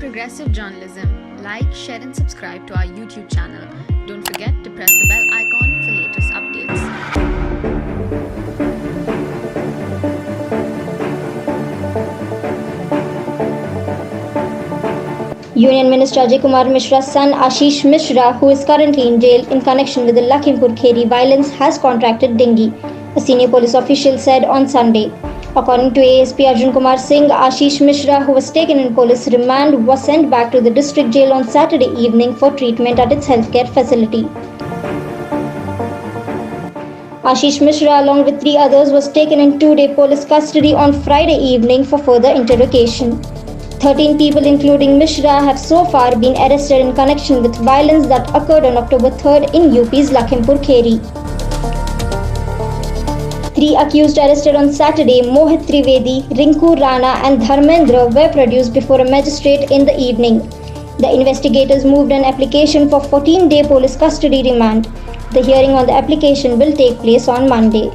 progressive journalism, like, share, and subscribe to our YouTube channel. Don't forget to press the bell icon for latest updates. Union Minister Ajay Kumar Mishra's son Ashish Mishra, who is currently in jail in connection with the Lakhimpur Kheri violence, has contracted dengue, a senior police official said on Sunday. According to ASP Arjun Kumar Singh, Ashish Mishra, who was taken in police remand, was sent back to the district jail on Saturday evening for treatment at its healthcare facility. Ashish Mishra, along with 3 others, was taken in 2-day police custody on Friday evening for further interrogation. 13 people, including Mishra, have so far been arrested in connection with violence that occurred on October 3rd in UP's Lakhimpur Kheri. 3 accused arrested on Saturday, Mohit Trivedi, Rinku Rana and Dharmendra, were produced before a magistrate in the evening. The investigators moved an application for 14-day police custody remand. The hearing on the application will take place on Monday.